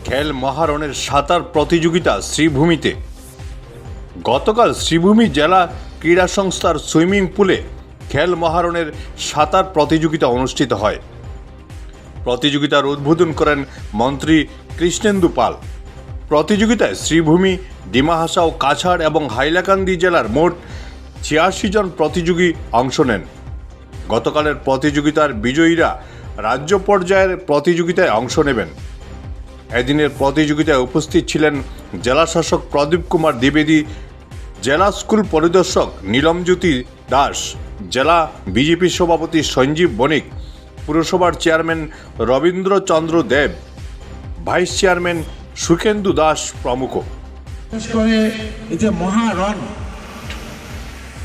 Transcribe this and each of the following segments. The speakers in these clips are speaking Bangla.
খেল মহারণের সাঁতার প্রতিযোগিতা শ্রীভূমিতে। গতকাল শ্রীভূমি জেলা ক্রীড়া সংস্থার সুইমিং পুলে খেল মহারণের সাঁতার প্রতিযোগিতা অনুষ্ঠিত হয়। প্রতিযোগিতার উদ্বোধন করেন মন্ত্রী কৃষ্ণেন্দু পাল। প্রতিযোগিতায় শ্রীভূমি, ডিমাহাসা ও কাছাড় এবং হাইলাকান্দি জেলার মোট ৮৬ জন প্রতিযোগী অংশ নেন। গতকালের প্রতিযোগিতার বিজয়ীরা রাজ্য পর্যায়ের প্রতিযোগিতায় অংশ নেবেন। এদিনের প্রতিযোগিতায় উপস্থিত ছিলেন জেলাশাসক প্রদীপ কুমার দ্বিবেদী, জেলা স্কুল পরিদর্শক নীলমজ্যোতি দাস, জেলা বিজেপি সভাপতি সঞ্জীব বণিক, পুরসভার চেয়ারম্যান রবীন্দ্রচন্দ্র দেব, ভাইস চেয়ারম্যান সুখেন্দু দাস প্রমুখ। বিশেষ করে এই যে মহারণ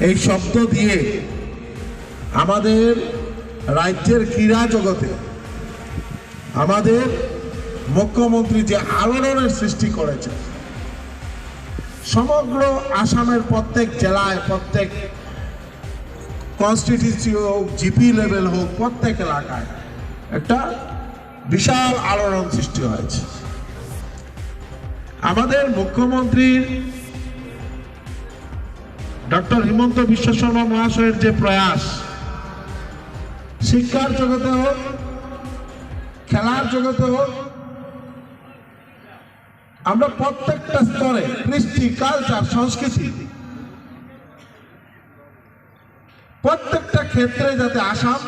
এই শব্দ দিয়ে আমাদের রাজ্যের ক্রীড়া জগতে আমাদের মুখ্যমন্ত্রী যে আলোড়নের সৃষ্টি করেছে, সমগ্র আসামের প্রত্যেক জেলায়, প্রত্যেক কনস্টিটিউন্সি হোক, জিপি লেভেল হোক, প্রত্যেক এলাকায় একটা বিশাল আলোড়ন সৃষ্টি হয়েছে। আমাদের মুখ্যমন্ত্রীর ডক্টর হিমন্ত বিশ্ব শর্মা মহাশয়ের যে প্রয়াস, শিক্ষার জগতে হোক, খেলার জগতে হোক, আমরা প্রত্যেকটা স্তরে কৃষ্টি, কালচার, সংস্কৃতি প্রত্যেকটা ক্ষেত্রে যাতে আসাম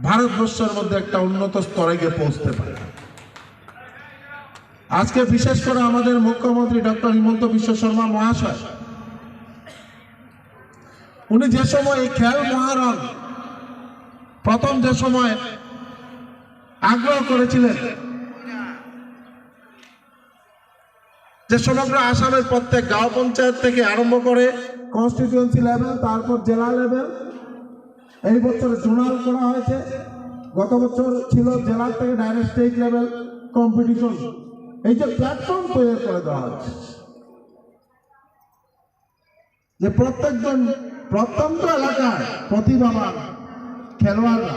ভারতবর্ষের মধ্যে একটা উন্নত স্তরে গিয়ে পৌঁছতে পারে। আজকে বিশেষ করে আমাদের মুখ্যমন্ত্রী ডক্টর হিমন্ত বিশ্ব শর্মা মহাশয়, উনি যে সময় এই খেল মহারণ প্রথম যে সময় আগ্রহ করেছিলেন, যে সমগ্র আসামের প্রত্যেক গাঁও পঞ্চায়েত থেকে আরম্ভ করে কনস্টিটিউয়েন্সি লেভেল, তারপর জেলা লেভেল, এই বছর জোনাল করা হয়েছে, গত বছর ছিল জেলা থেকে ডাইরেক্ট স্টেট লেভেল কম্পিটিশন। এই যে প্ল্যাটফর্ম তৈরি করে দেওয়া হচ্ছে, যে প্রত্যেকজন প্রত্যন্ত এলাকায় প্রতিভাবান খেলোয়াড়রা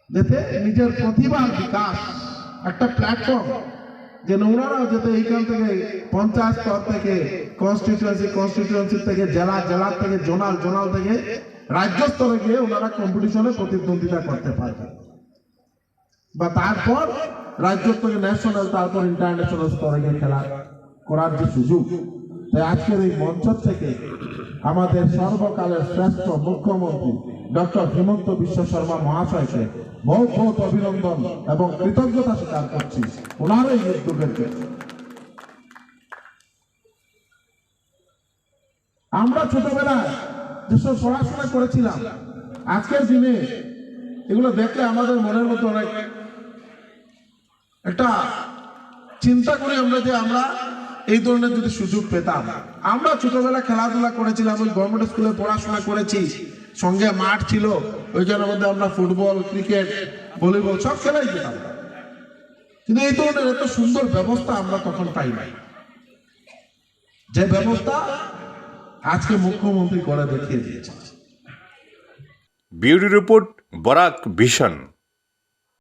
যাতে নিজের প্রতিভার বিকাশ, একটা প্ল্যাটফর্ম যেন ওনারাও যাতে এইখান থেকে পঞ্চায়েত স্তর থেকে কনস্টিটিউয়েন্সি থেকে জেলা থেকে জোনাল থেকে রাজ্য স্তরে গিয়ে ওনারা কম্পিটিশনে প্রতিদ্বন্দ্বিতা করতে পারবে, বা তারপর রাজ্য থেকে ন্যাশনাল, তারপর ইন্টারন্যাশনাল স্তরে গিয়ে খেলা করার যে সুযোগ। তাই আজকের এই মঞ্চ থেকে আমাদের সর্বকালের শ্রেষ্ঠ মুখ্যমন্ত্রী ডক্টর হিমন্ত বিশ্ব শর্মা মহাশয়কে বহুত বহুত অভিনন্দন এবং কৃতজ্ঞতা স্বীকার করছি ওনার এই উদ্যোগের জন্য। আমরা ছোটবেলায় যেসব পড়াশোনা করেছিলাম, আজকের দিনে এগুলো দেখলে আমাদের মনের মতো অনেক একটা চিন্তা করি আমরা, যে আমরা এই ধরনের যদি সুযোগ পেতাম। আমরা ছোটবেলা খেলাধুলা করেছিলাম, ওই গভর্নমেন্ট স্কুলে পড়াশোনা করেছি, সঙ্গে মাঠ ছিল, ওইখানের মধ্যে আমরা ফুটবল, ক্রিকেট, ভলিবল সব খেলাই যেতাম, কিন্তু এই ধরনের এত সুন্দর ব্যবস্থা আমরা তখন পাই নাই, যে ব্যবস্থা আজকে মুখ্যমন্ত্রী করে দেখিয়ে দিয়েছে। Bureau report, Barak vision.